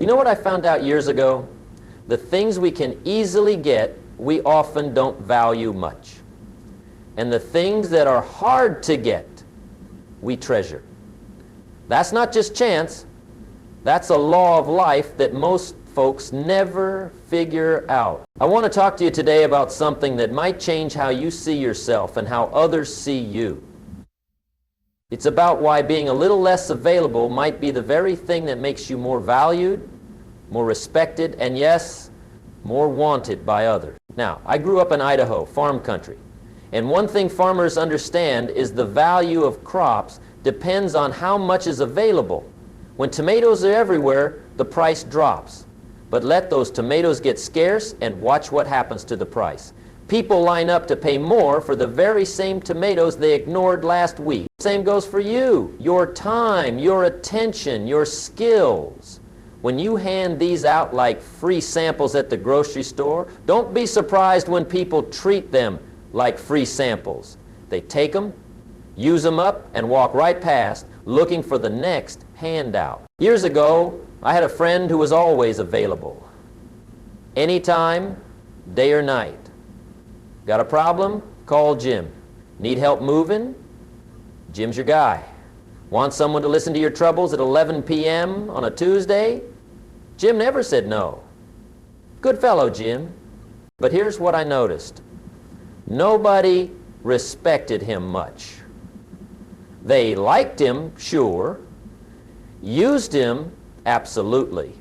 You know what I found out years ago? The things we can easily get, we often don't value much. And the things that are hard to get, we treasure. That's not just chance. That's a law of life that most folks never figure out. I want to talk to you today about something that might change how you see yourself and how others see you. It's about why being a little less available might be the very thing that makes you more valued, more respected, and yes, more wanted by others. Now, I grew up in Idaho, farm country. And one thing farmers understand is the value of crops depends on how much is available. When tomatoes are everywhere, the price drops. But let those tomatoes get scarce and watch what happens to the price. People line up to pay more for the very same tomatoes they ignored last week. Same goes for you. Your time, your attention, your skills. When you hand these out like free samples at the grocery store, don't be surprised when people treat them like free samples. They take them, use them up, and walk right past, looking for the next handout. Years ago, I had a friend who was always available. Anytime, day or night. Got a problem? Call Jim. Need help moving? Jim's your guy. Want someone to listen to your troubles at 11 p.m. on a Tuesday? Jim never said no. Good fellow, Jim. But here's what I noticed. Nobody respected him much. They liked him, sure. Used him, absolutely.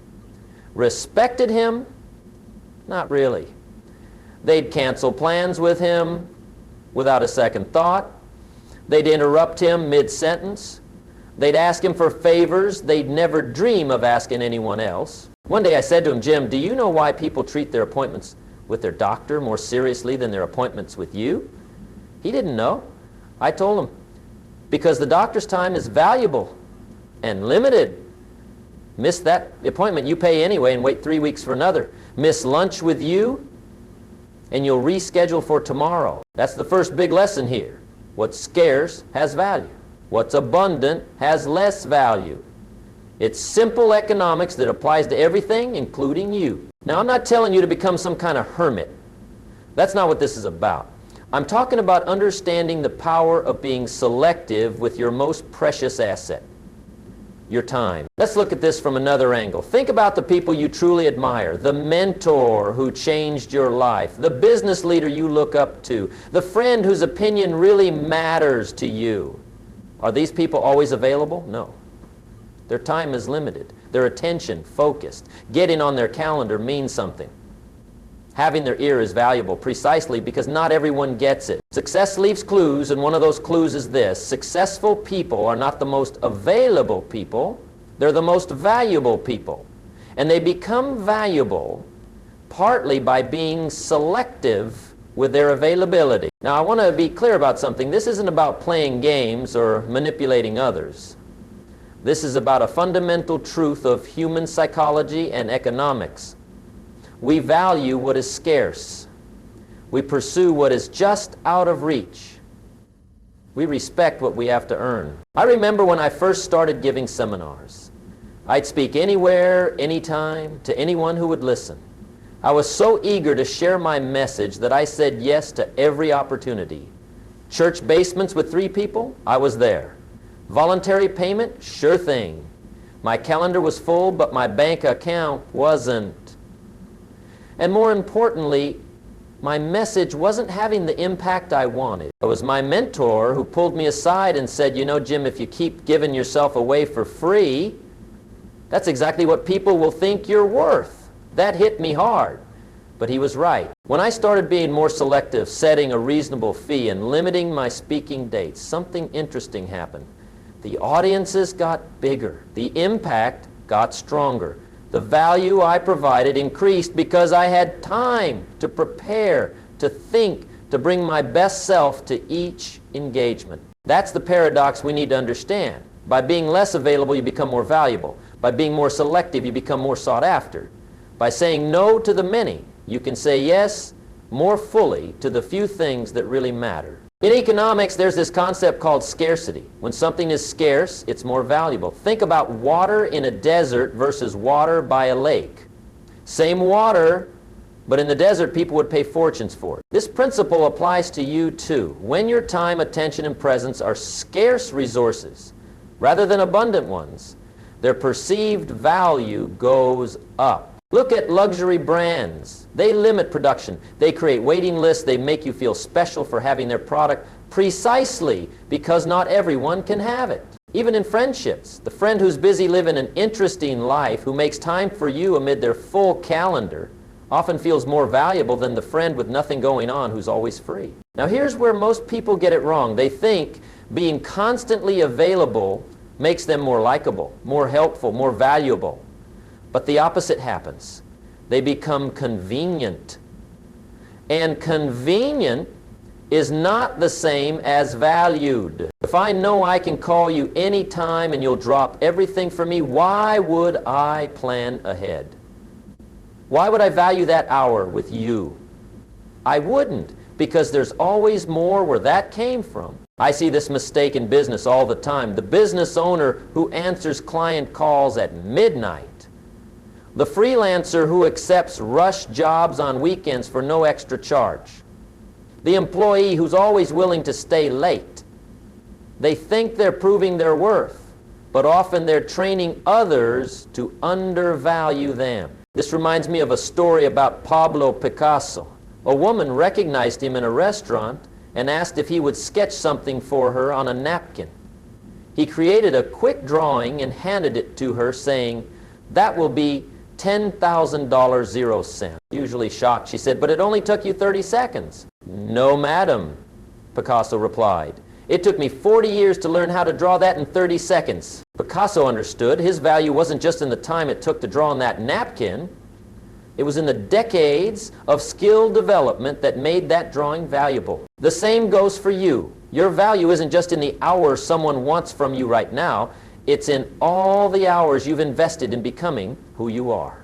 Respected him? Not really. They'd cancel plans with him without a second thought. They'd interrupt him mid-sentence. They'd ask him for favors they'd never dream of asking anyone else. One day I said to him, Jim, do you know why people treat their appointments with their doctor more seriously than their appointments with you? He didn't know. I told him, because the doctor's time is valuable and limited. Miss that appointment, you pay anyway and wait 3 weeks for another. Miss lunch with you, and you'll reschedule for tomorrow. That's the first big lesson here. What's scarce has value. What's abundant has less value. It's simple economics that applies to everything, including you. Now, I'm not telling you to become some kind of hermit. That's not what this is about. I'm talking about understanding the power of being selective with your most precious asset, your time. Let's look at this from another angle. Think about the people you truly admire, the mentor who changed your life, the business leader you look up to, the friend whose opinion really matters to you. Are these people always available? No. Their time is limited. Their attention focused. Getting on their calendar means something. Having their ear is valuable precisely because not everyone gets it. Success leaves clues, and one of those clues is this. Successful people are not the most available people. They're the most valuable people. And they become valuable partly by being selective with their availability. Now, I want to be clear about something. This isn't about playing games or manipulating others. This is about a fundamental truth of human psychology and economics. We value what is scarce. We pursue what is just out of reach. We respect what we have to earn. I remember when I first started giving seminars. I'd speak anywhere, anytime, to anyone who would listen. I was so eager to share my message that I said yes to every opportunity. Church basements with 3 people? I was there. Voluntary payment? Sure thing. My calendar was full, but my bank account wasn't. And more importantly, my message wasn't having the impact I wanted. It was my mentor who pulled me aside and said, you know, Jim, if you keep giving yourself away for free, that's exactly what people will think you're worth. That hit me hard. But he was right. When I started being more selective, setting a reasonable fee and limiting my speaking dates, something interesting happened. The audiences got bigger. The impact got stronger. The value I provided increased because I had time to prepare, to think, to bring my best self to each engagement. That's the paradox we need to understand. By being less available, you become more valuable. By being more selective, you become more sought after. By saying no to the many, you can say yes more fully to the few things that really matter. In economics, there's this concept called scarcity. When something is scarce, it's more valuable. Think about water in a desert versus water by a lake. Same water, but in the desert, people would pay fortunes for it. This principle applies to you too. When your time, attention, and presence are scarce resources rather than abundant ones, their perceived value goes up. Look at luxury brands. They limit production. They create waiting lists. They make you feel special for having their product precisely because not everyone can have it. Even in friendships, the friend who's busy living an interesting life, who makes time for you amid their full calendar, often feels more valuable than the friend with nothing going on who's always free. Now here's where most people get it wrong. They think being constantly available makes them more likable, more helpful, more valuable. But the opposite happens. They become convenient. And convenient is not the same as valued. If I know I can call you anytime and you'll drop everything for me, why would I plan ahead? Why would I value that hour with you? I wouldn't, because there's always more where that came from. I see this mistake in business all the time. The business owner who answers client calls at midnight. The freelancer who accepts rush jobs on weekends for no extra charge. The employee who's always willing to stay late. They think they're proving their worth, but often they're training others to undervalue them. This reminds me of a story about Pablo Picasso. A woman recognized him in a restaurant and asked if he would sketch something for her on a napkin. He created a quick drawing and handed it to her, saying, "That will be $10,000 0 cents. Usually shocked, she said, "But it only took you 30 seconds. "No, madam," Picasso replied. "It took me 40 years to learn how to draw that in 30 seconds. Picasso understood his value wasn't just in the time it took to draw on that napkin. It was in the decades of skill development that made that drawing valuable. The same goes for you. Your value isn't just in the hours someone wants from you right now. It's in all the hours you've invested in becoming who you are.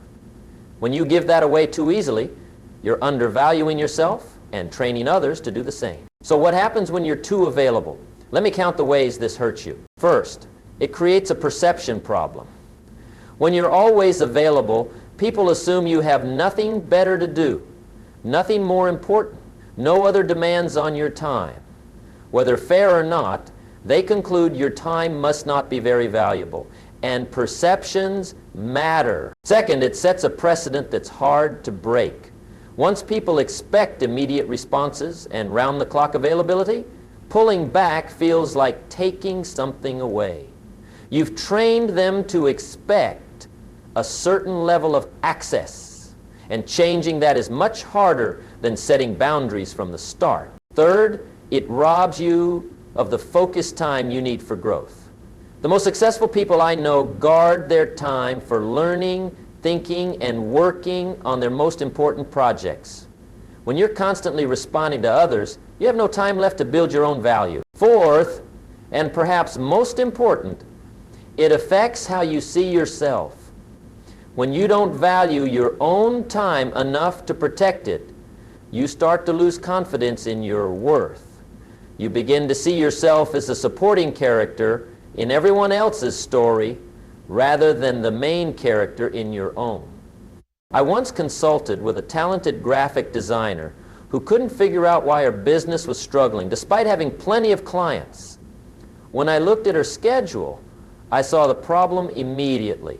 When you give that away too easily, you're undervaluing yourself and training others to do the same." So what happens when you're too available? Let me count the ways this hurts you. First, it creates a perception problem. When you're always available, people assume you have nothing better to do, nothing more important, no other demands on your time. Whether fair or not, they conclude your time must not be very valuable. And perceptions matter. Second, it sets a precedent that's hard to break. Once people expect immediate responses and round-the-clock availability, pulling back feels like taking something away. You've trained them to expect a certain level of access, and changing that is much harder than setting boundaries from the start. Third, it robs you of the focused time you need for growth. The most successful people I know guard their time for learning, thinking, and working on their most important projects. When you're constantly responding to others, you have no time left to build your own value. Fourth, and perhaps most important, it affects how you see yourself. When you don't value your own time enough to protect it, you start to lose confidence in your worth. You begin to see yourself as a supporting character in everyone else's story rather than the main character in your own. I once consulted with a talented graphic designer who couldn't figure out why her business was struggling despite having plenty of clients. When I looked at her schedule, I saw the problem immediately.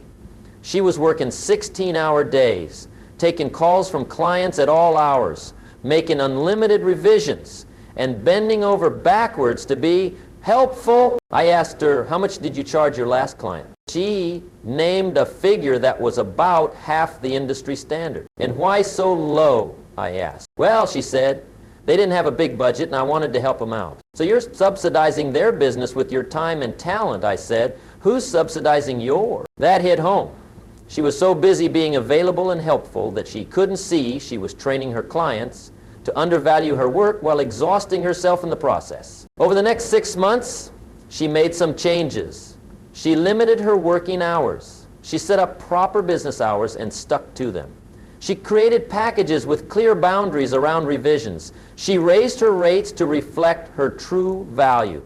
She was working 16-hour days, taking calls from clients at all hours, making unlimited revisions, and bending over backwards to be helpful. I asked her, "How much did you charge your last client?" She named a figure that was about half the industry standard. "And why so low?" I asked. "Well," she said, "they didn't have a big budget and I wanted to help them out." "So you're subsidizing their business with your time and talent," I said. "Who's subsidizing yours?" That hit home. She was so busy being available and helpful that she couldn't see she was training her clients to undervalue her work while exhausting herself in the process. Over the next 6 months, she made some changes. She limited her working hours. She set up proper business hours and stuck to them. She created packages with clear boundaries around revisions. She raised her rates to reflect her true value.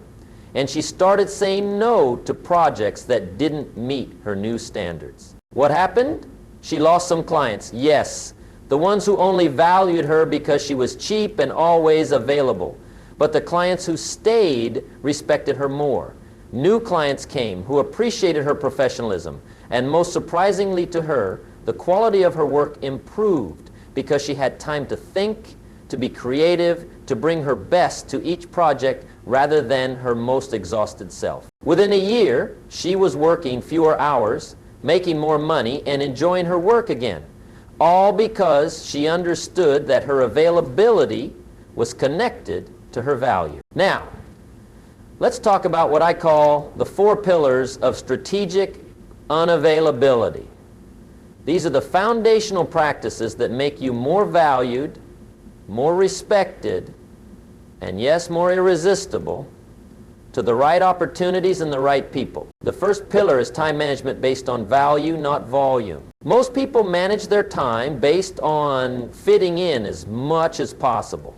And she started saying no to projects that didn't meet her new standards. What happened? She lost some clients, yes. The ones who only valued her because she was cheap and always available. But the clients who stayed respected her more. New clients came who appreciated her professionalism. And most surprisingly to her, the quality of her work improved because she had time to think, to be creative, to bring her best to each project rather than her most exhausted self. Within a year, she was working fewer hours, making more money, and enjoying her work again. All because she understood that her availability was connected to her value. Now, let's talk about what I call the 4 pillars of strategic unavailability. These are the foundational practices that make you more valued, more respected, and yes, more irresistible to the right opportunities and the right people. The first pillar is time management based on value, not volume. Most people manage their time based on fitting in as much as possible.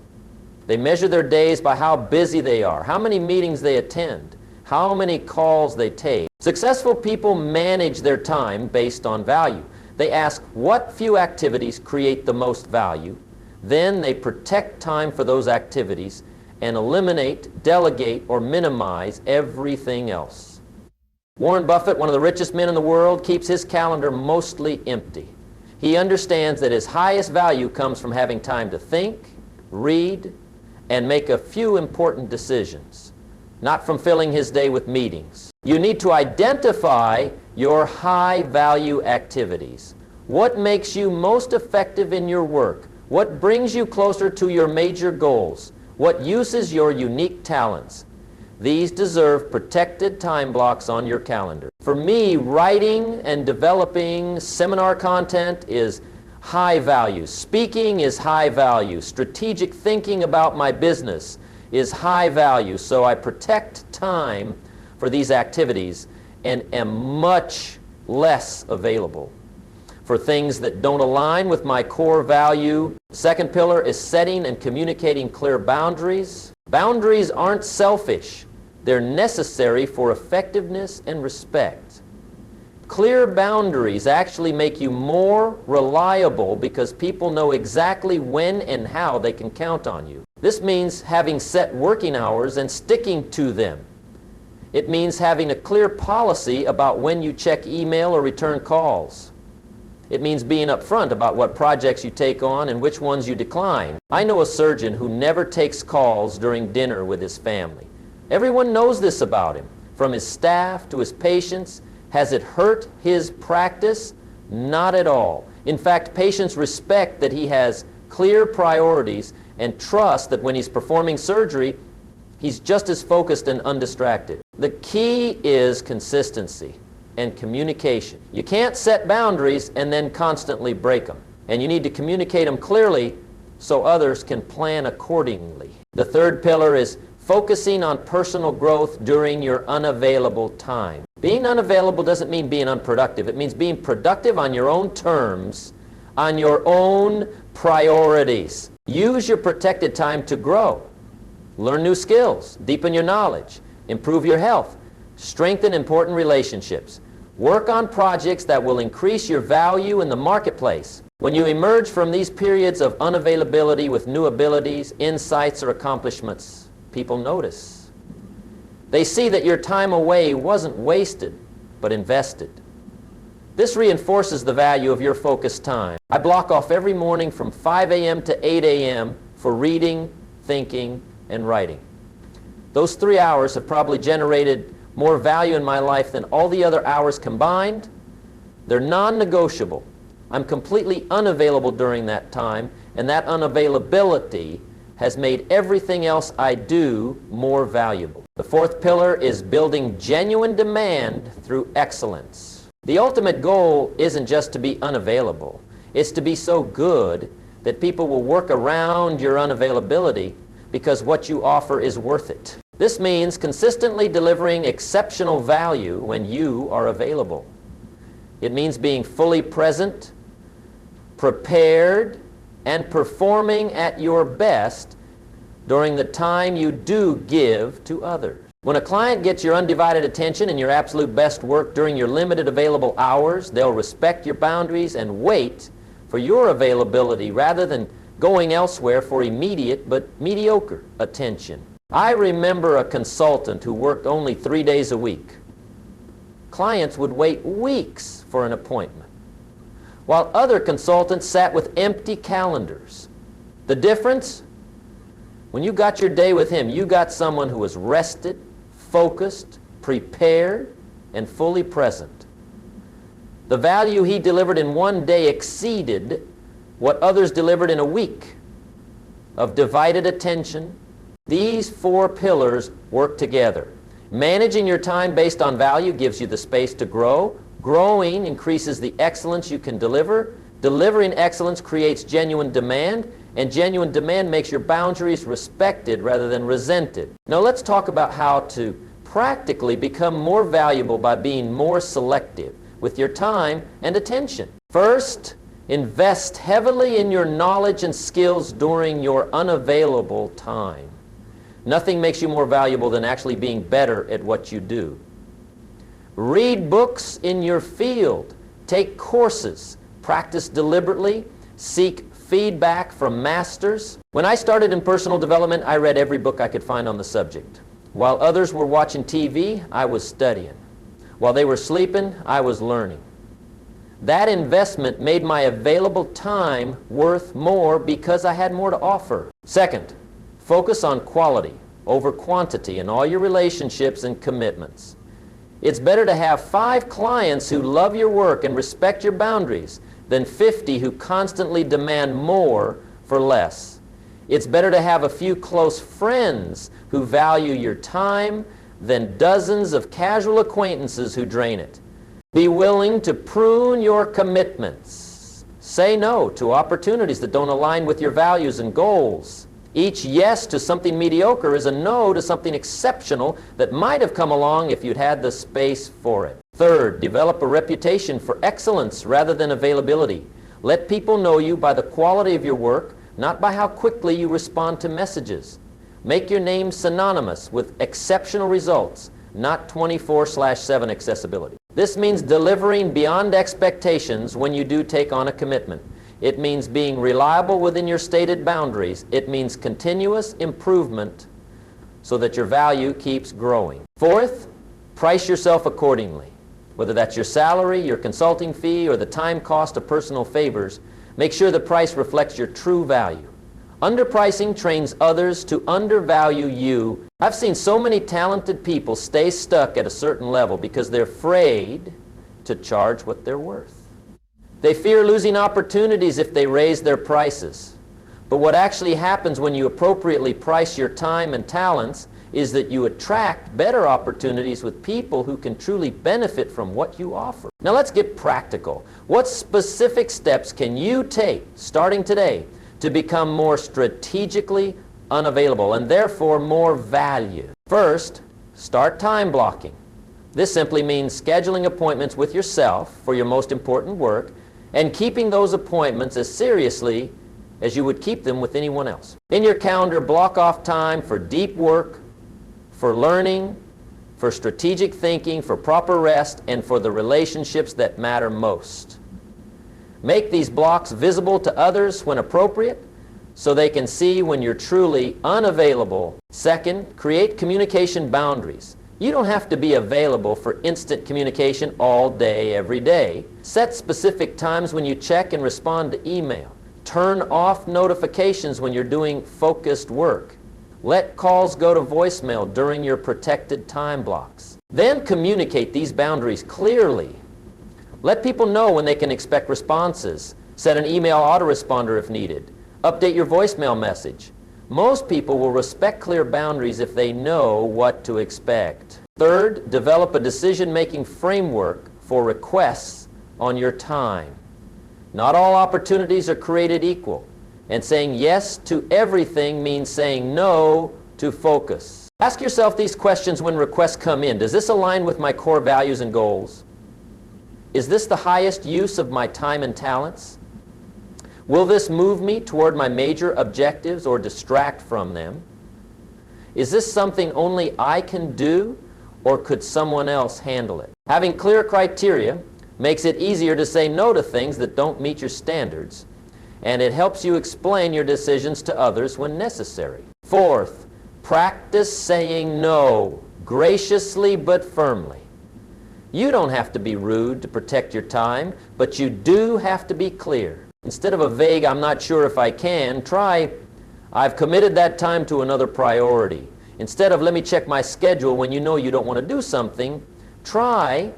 They measure their days by how busy they are, how many meetings they attend, how many calls they take. Successful people manage their time based on value. They ask what few activities create the most value. Then they protect time for those activities and eliminate, delegate, or minimize everything else. Warren Buffett, one of the richest men in the world, keeps his calendar mostly empty. He understands that his highest value comes from having time to think, read, and make a few important decisions, not from filling his day with meetings. You need to identify your high-value activities. What makes you most effective in your work? What brings you closer to your major goals? What uses your unique talents? These deserve protected time blocks on your calendar. For me, writing and developing seminar content is high value. Speaking is high value. Strategic thinking about my business is high value. So I protect time for these activities and am much less available for things that don't align with my core value. Second pillar is setting and communicating clear boundaries. Boundaries aren't selfish. They're necessary for effectiveness and respect. Clear boundaries actually make you more reliable because people know exactly when and how they can count on you. This means having set working hours and sticking to them. It means having a clear policy about when you check email or return calls. It means being upfront about what projects you take on and which ones you decline. I know a surgeon who never takes calls during dinner with his family. Everyone knows this about him, from his staff to his patients. Has it hurt his practice? Not at all. In fact, patients respect that he has clear priorities and trust that when he's performing surgery, he's just as focused and undistracted. The key is consistency and communication. You can't set boundaries and then constantly break them. And you need to communicate them clearly so others can plan accordingly. The third pillar is focusing on personal growth during your unavailable time. Being unavailable doesn't mean being unproductive. It means being productive on your own terms, on your own priorities. Use your protected time to grow. Learn new skills, deepen your knowledge, improve your health, strengthen important relationships. Work on projects that will increase your value in the marketplace. When you emerge from these periods of unavailability with new abilities, insights, or accomplishments, people notice. They see that your time away wasn't wasted, but invested. This reinforces the value of your focused time. I block off every morning from 5 a.m. to 8 a.m. for reading, thinking, and writing. Those 3 hours have probably generated more value in my life than all the other hours combined. They're non-negotiable. I'm completely unavailable during that time, and that unavailability has made everything else I do more valuable. The fourth pillar is building genuine demand through excellence. The ultimate goal isn't just to be unavailable. It's to be so good that people will work around your unavailability because what you offer is worth it. This means consistently delivering exceptional value when you are available. It means being fully present, prepared, and performing at your best during the time you do give to others. When a client gets your undivided attention and your absolute best work during your limited available hours, they'll respect your boundaries and wait for your availability rather than going elsewhere for immediate but mediocre attention. I remember a consultant who worked only 3 days a week. Clients would wait weeks for an appointment, while other consultants sat with empty calendars. The difference? When you got your day with him, you got someone who was rested, focused, prepared, and fully present. The value he delivered in one day exceeded what others delivered in a week of divided attention. These 4 pillars work together. Managing your time based on value gives you the space to grow. Growing increases the excellence you can deliver. Delivering excellence creates genuine demand, and genuine demand makes your boundaries respected rather than resented. Now let's talk about how to practically become more valuable by being more selective with your time and attention. First, invest heavily in your knowledge and skills during your unavailable time. Nothing makes you more valuable than actually being better at what you do. Read books in your field. Take courses. Practice deliberately. Seek feedback from masters. When I started in personal development, I read every book I could find on the subject. While others were watching TV, I was studying. While they were sleeping, I was learning. That investment made my available time worth more because I had more to offer. Second, focus on quality over quantity in all your relationships and commitments. It's better to have 5 clients who love your work and respect your boundaries than 50 who constantly demand more for less. It's better to have a few close friends who value your time than dozens of casual acquaintances who drain it. Be willing to prune your commitments. Say no to opportunities that don't align with your values and goals. Each yes to something mediocre is a no to something exceptional that might have come along if you'd had the space for it. Third, develop a reputation for excellence rather than availability. Let people know you by the quality of your work, not by how quickly you respond to messages. Make your name synonymous with exceptional results, not 24/7 accessibility. This means delivering beyond expectations when you do take on a commitment. It means being reliable within your stated boundaries. It means continuous improvement so that your value keeps growing. Fourth, price yourself accordingly. Whether that's your salary, your consulting fee, or the time cost of personal favors, make sure the price reflects your true value. Underpricing trains others to undervalue you. I've seen so many talented people stay stuck at a certain level because they're afraid to charge what they're worth. They fear losing opportunities if they raise their prices. But what actually happens when you appropriately price your time and talents is that you attract better opportunities with people who can truly benefit from what you offer. Now let's get practical. What specific steps can you take, starting today, to become more strategically unavailable and therefore more value? First, start time blocking. This simply means scheduling appointments with yourself for your most important work and keeping those appointments as seriously as you would keep them with anyone else. In your calendar, block off time for deep work, for learning, for strategic thinking, for proper rest, and for the relationships that matter most. Make these blocks visible to others when appropriate so they can see when you're truly unavailable. Second, create communication boundaries. You don't have to be available for instant communication all day, every day. Set specific times when you check and respond to email. Turn off notifications when you're doing focused work. Let calls go to voicemail during your protected time blocks. Then communicate these boundaries clearly. Let people know when they can expect responses. Set an email autoresponder if needed. Update your voicemail message. Most people will respect clear boundaries if they know what to expect. Third, develop a decision-making framework for requests on your time. Not all opportunities are created equal, and saying yes to everything means saying no to focus. Ask yourself these questions when requests come in. Does this align with my core values and goals? Is this the highest use of my time and talents? Will this move me toward my major objectives or distract from them? Is this something only I can do, or could someone else handle it? Having clear criteria makes it easier to say no to things that don't meet your standards, and it helps you explain your decisions to others when necessary. Fourth, practice saying no, graciously but firmly. You don't have to be rude to protect your time, but you do have to be clear. Instead of a vague, "I'm not sure if I can," try, "I've committed that time to another priority." Instead of "let me check my schedule," when you know you don't want to do something, try,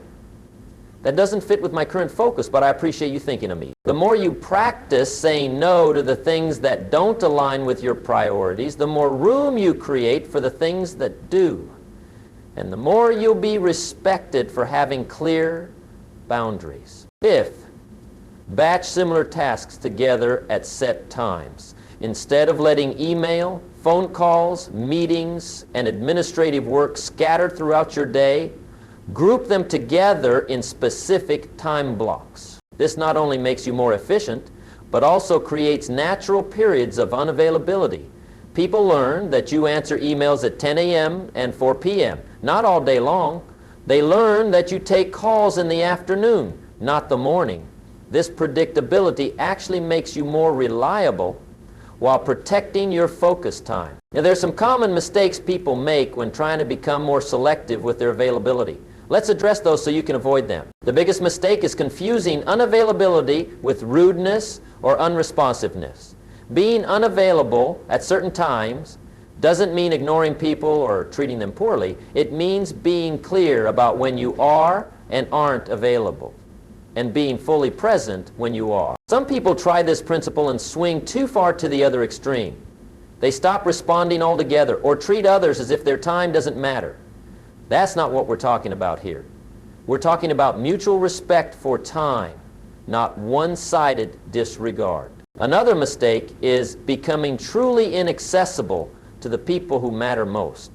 "That doesn't fit with my current focus, but I appreciate you thinking of me." The more you practice saying no to the things that don't align with your priorities, the more room you create for the things that do. And the more you'll be respected for having clear boundaries. Fifth, batch similar tasks together at set times. Instead of letting email, phone calls, meetings, and administrative work scattered throughout your day, group them together in specific time blocks. This not only makes you more efficient, but also creates natural periods of unavailability. People learn that you answer emails at 10 a.m. and 4 p.m., not all day long. They learn that you take calls in the afternoon, not the morning. This predictability actually makes you more reliable while protecting your focus time. Now, there's some common mistakes people make when trying to become more selective with their availability. Let's address those so you can avoid them. The biggest mistake is confusing unavailability with rudeness or unresponsiveness. Being unavailable at certain times doesn't mean ignoring people or treating them poorly. It means being clear about when you are and aren't available, and being fully present when you are. Some people try this principle and swing too far to the other extreme. They stop responding altogether or treat others as if their time doesn't matter. That's not what we're talking about here. We're talking about mutual respect for time, not one-sided disregard. Another mistake is becoming truly inaccessible to the people who matter most.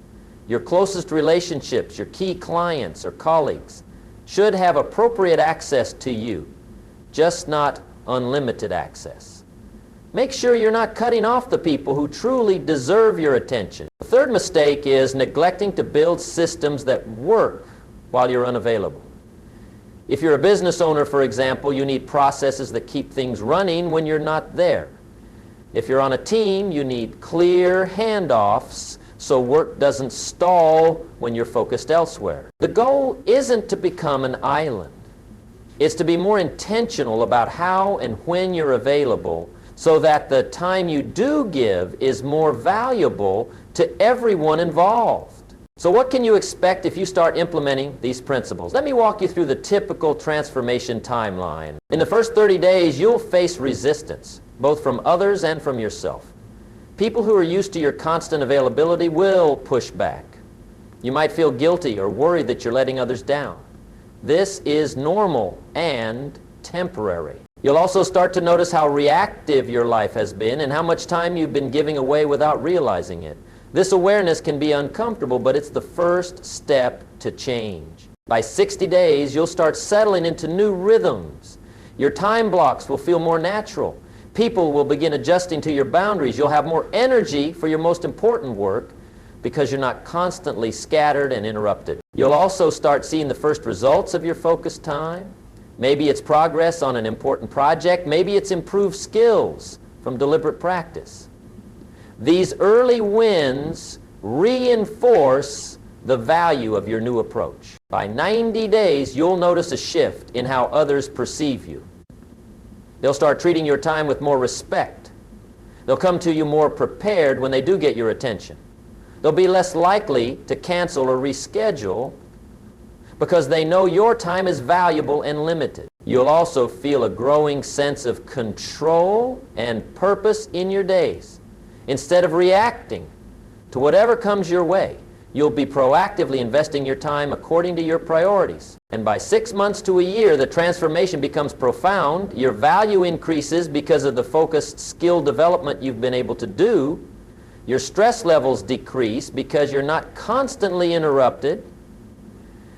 Your closest relationships, your key clients or colleagues, should have appropriate access to you, just not unlimited access. Make sure you're not cutting off the people who truly deserve your attention. The third mistake is neglecting to build systems that work while you're unavailable. If you're a business owner, for example, you need processes that keep things running when you're not there. If you're on a team, you need clear handoffs so work doesn't stall when you're focused elsewhere. The goal isn't to become an island. It's to be more intentional about how and when you're available so that the time you do give is more valuable to everyone involved. So what can you expect if you start implementing these principles? Let me walk you through the typical transformation timeline. In the first 30 days, you'll face resistance, both from others and from yourself. People who are used to your constant availability will push back. You might feel guilty or worried that you're letting others down. This is normal and temporary. You'll also start to notice how reactive your life has been and how much time you've been giving away without realizing it. This awareness can be uncomfortable, but it's the first step to change. By 60 days, you'll start settling into new rhythms. Your time blocks will feel more natural. People will begin adjusting to your boundaries. You'll have more energy for your most important work because you're not constantly scattered and interrupted. You'll also start seeing the first results of your focused time. Maybe it's progress on an important project. Maybe it's improved skills from deliberate practice. These early wins reinforce the value of your new approach. By 90 days, you'll notice a shift in how others perceive you. They'll start treating your time with more respect. They'll come to you more prepared when they do get your attention. They'll be less likely to cancel or reschedule because they know your time is valuable and limited. You'll also feel a growing sense of control and purpose in your days. Instead of reacting to whatever comes your way, you'll be proactively investing your time according to your priorities. And by 6 months to a year, the transformation becomes profound. Your value increases because of the focused skill development you've been able to do. Your stress levels decrease because you're not constantly interrupted.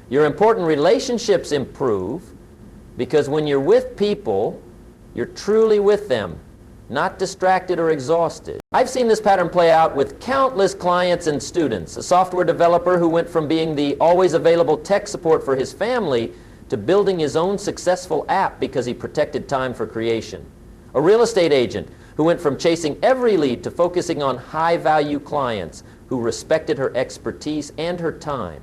Your important relationships improve because when you're with people, you're truly with them, not distracted or exhausted. I've seen this pattern play out with countless clients and students. A software developer who went from being the always available tech support for his family to building his own successful app because he protected time for creation. A real estate agent who went from chasing every lead to focusing on high-value clients who respected her expertise and her time,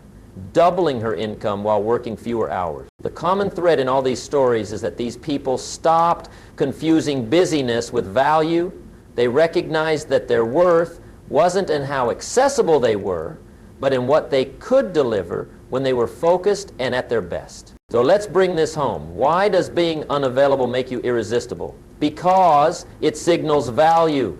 doubling her income while working fewer hours. The common thread in all these stories is that these people stopped confusing busyness with value. They recognized that their worth wasn't in how accessible they were, but in what they could deliver when they were focused and at their best. So let's bring this home. Why does being unavailable make you irresistible? Because it signals value.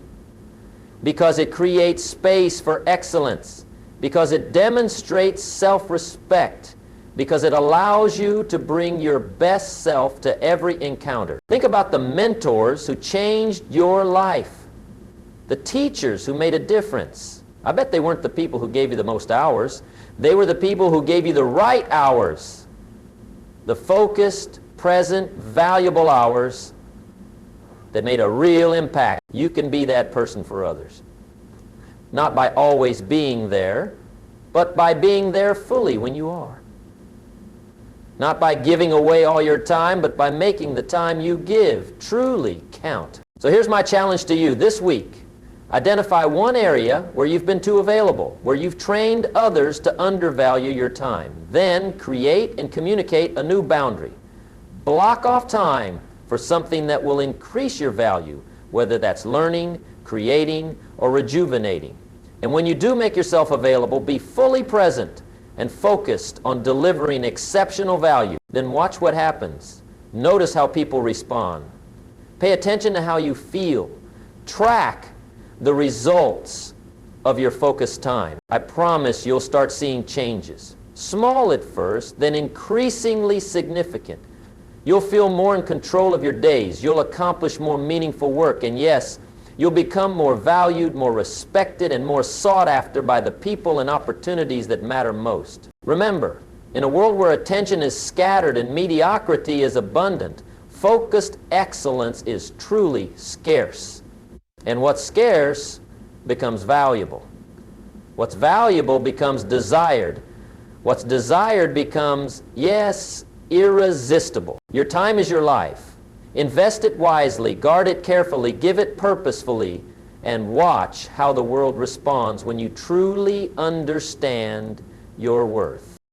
Because it creates space for excellence. Because it demonstrates self-respect. Because it allows you to bring your best self to every encounter. Think about the mentors who changed your life. The teachers who made a difference. I bet they weren't the people who gave you the most hours. They were the people who gave you the right hours. The focused, present, valuable hours that made a real impact. You can be that person for others. Not by always being there, but by being there fully when you are. Not by giving away all your time, but by making the time you give truly count. So here's my challenge to you this week. Identify one area where you've been too available, where you've trained others to undervalue your time. Then create and communicate a new boundary. Block off time for something that will increase your value, whether that's learning, creating, or rejuvenating. And when you do make yourself available, be fully present and focused on delivering exceptional value. Then watch what happens. Notice how people respond. Pay attention to how you feel. Track the results of your focused time. I promise you'll start seeing changes. Small at first, then increasingly significant. You'll feel more in control of your days. You'll accomplish more meaningful work. And yes, you'll become more valued, more respected, and more sought after by the people and opportunities that matter most. Remember, in a world where attention is scattered and mediocrity is abundant, focused excellence is truly scarce. And what's scarce becomes valuable. What's valuable becomes desired. What's desired becomes, yes, irresistible. Your time is your life. Invest it wisely, guard it carefully, give it purposefully, and watch how the world responds when you truly understand your worth.